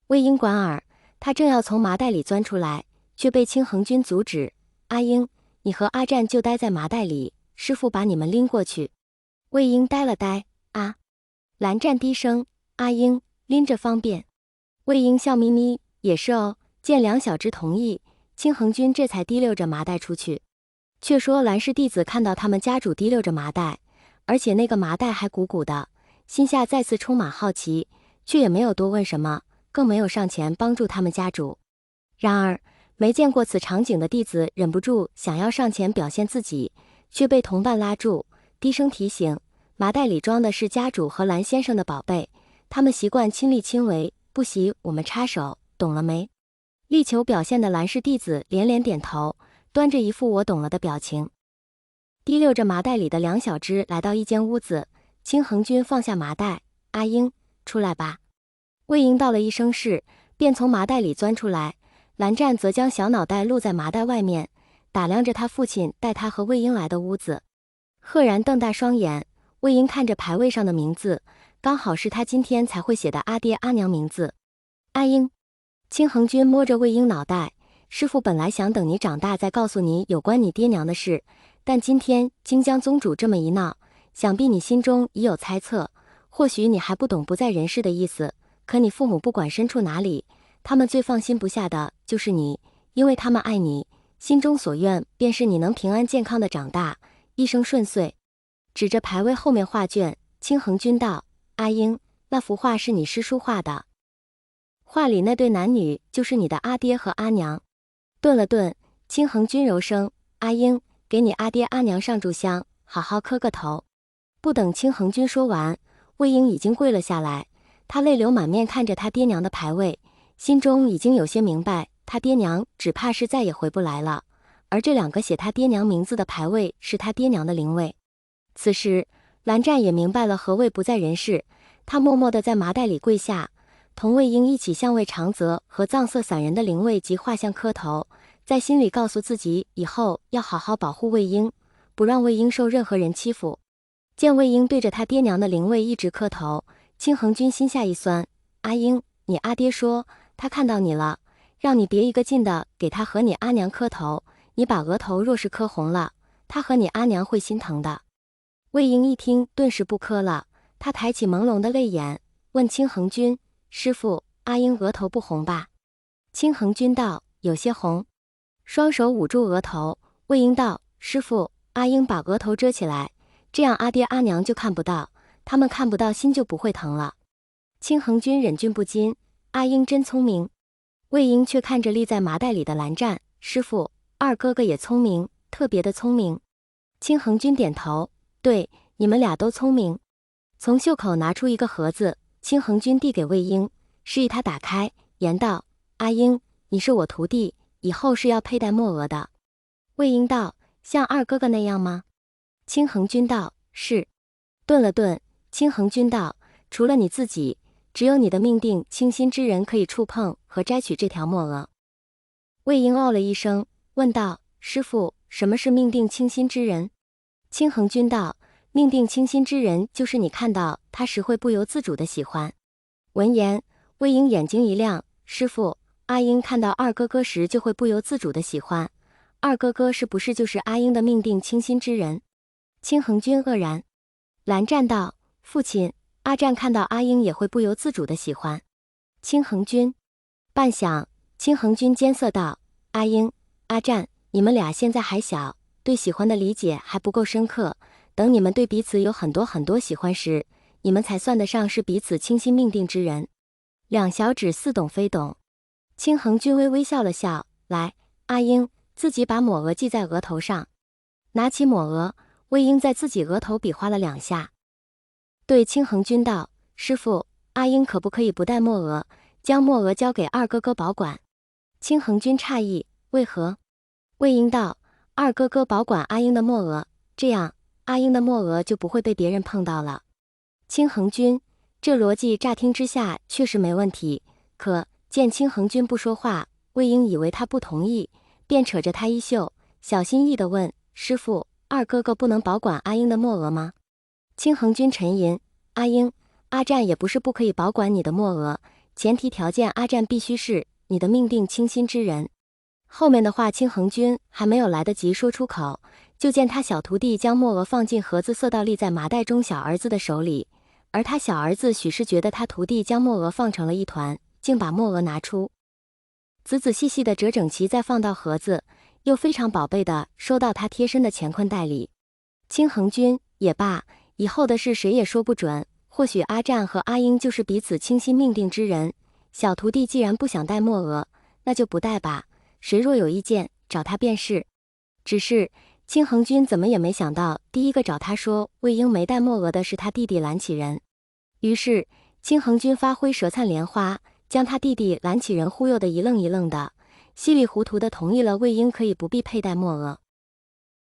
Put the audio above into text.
魏婴管耳，他正要从麻袋里钻出来，却被青恒君阻止。阿英，你和阿战就待在麻袋里，师傅把你们拎过去。魏婴呆了呆，啊！蓝湛低声，阿英，拎着方便。魏婴笑眯眯，也是哦。见两小只同意，青恒君这才提溜着麻袋出去。却说蓝氏弟子看到他们家主提溜着麻袋，而且那个麻袋还鼓鼓的，心下再次充满好奇，却也没有多问什么，更没有上前帮助他们家主。然而没见过此场景的弟子忍不住想要上前表现自己，却被同伴拉住，低声提醒，麻袋里装的是家主和蓝先生的宝贝，他们习惯亲力亲为，不习我们插手，懂了没？力求表现的蓝氏弟子连连点头，端着一副我懂了的表情。提溜着麻袋里的两小只来到一间屋子，青恒君放下麻袋，阿英，出来吧。魏婴道了一声是，便从麻袋里钻出来，蓝湛则将小脑袋露在麻袋外面，打量着他父亲带他和魏婴来的屋子，赫然瞪大双眼。魏婴看着牌位上的名字，刚好是他今天才会写的阿爹阿娘名字。阿英。青恒君摸着魏婴脑袋，师父本来想等你长大再告诉你有关你爹娘的事，但今天荆江宗主这么一闹，想必你心中已有猜测，或许你还不懂不在人世的意思，可你父母不管身处哪里，他们最放心不下的就是你，因为他们爱你，心中所愿便是你能平安健康的长大，一生顺遂。指着牌位后面画卷，青恒君道：阿英，那幅画是你师叔画的，画里那对男女就是你的阿爹和阿娘。顿了顿，青恒君柔声：阿英，给你阿爹阿娘上炷香，好好磕个头。不等青恒君说完，魏婴已经跪了下来，他泪流满面看着他爹娘的牌位，心中已经有些明白，他爹娘只怕是再也回不来了，而这两个写他爹娘名字的牌位是他爹娘的灵位。此时蓝湛也明白了何谓不在人世，他默默地在麻袋里跪下，同魏婴一起向魏长泽和藏色散人的灵位及画像磕头，在心里告诉自己以后要好好保护魏婴，不让魏婴受任何人欺负。见魏婴对着他爹娘的灵位一直磕头，青恒君心下一酸：阿英，你阿爹说他看到你了，让你别一个劲的给他和你阿娘磕头，你把额头若是磕红了，他和你阿娘会心疼的。魏婴一听顿时不磕了，他抬起朦胧的泪眼，问青恒君：师父，阿英额头不红吧？青恒君道：有些红。双手捂住额头。魏婴道：师父，阿英把额头遮起来，这样阿爹阿娘就看不到，他们看不到心就不会疼了。青恒君忍俊不禁：阿英真聪明。魏婴却看着立在麻袋里的蓝湛：师父，二哥哥也聪明，特别的聪明。青恒君点头：对，你们俩都聪明。从袖口拿出一个盒子，青恒君递给魏婴，示意他打开，言道：阿英，你是我徒弟，以后是要佩戴墨额的。魏婴道：像二哥哥那样吗？青恒君道：是。顿了顿，青恒君道：除了你自己，只有你的命定清心之人可以触碰和摘取这条墨额。魏婴哦了一声，问道：师父，什么是命定清心之人？青恒君道：命定清心之人就是你看到他时会不由自主的喜欢。闻言，魏婴眼睛一亮：师父，阿英看到二哥哥时就会不由自主的喜欢，二哥哥是不是就是阿英的命定清心之人？青恒君愕然。蓝湛道：父亲，阿战看到阿英也会不由自主的喜欢。青恒君半晌，青恒君艰涩道：阿英，阿战，你们俩现在还小，对喜欢的理解还不够深刻，等你们对彼此有很多很多喜欢时，你们才算得上是彼此倾心命定之人。两小指似懂非懂。青恒君微微笑了笑：来，阿英，自己把抹额系在额头上。拿起抹额，魏婴在自己额头比划了2下，对青恒君道：师父，阿英可不可以不戴墨额，将墨额交给二哥哥保管？青恒君诧异：为何？魏婴道：二哥哥保管阿英的墨额，这样阿英的墨额就不会被别人碰到了。青恒君，这逻辑乍听之下确实没问题，可见青恒君不说话，魏婴以为他不同意，便扯着他衣袖，小心翼翼地问：师父，二哥哥不能保管阿英的墨额吗？青恒君沉吟：阿英，阿战也不是不可以保管你的墨额，前提条件阿战必须是你的命定倾心之人。后面的话清恒君还没有来得及说出口，就见他小徒弟将墨额放进盒子色倒立在麻袋中小儿子的手里，而他小儿子许是觉得他徒弟将墨额放成了一团，竟把墨额拿出，仔仔细细的折整齐，再放到盒子，又非常宝贝的收到他贴身的乾坤袋里。清恒君也罢，以后的事谁也说不准，或许阿战和阿英就是彼此倾心命定之人。小徒弟既然不想带墨额，那就不带吧，谁若有意见，找他便是。只是清恒君怎么也没想到，第一个找他说魏婴没带墨额的是他弟弟蓝启仁。于是清恒君发挥舌灿莲花，将他弟弟蓝启仁忽悠得一愣一愣的，稀里糊涂的同意了魏婴可以不必佩戴墨额。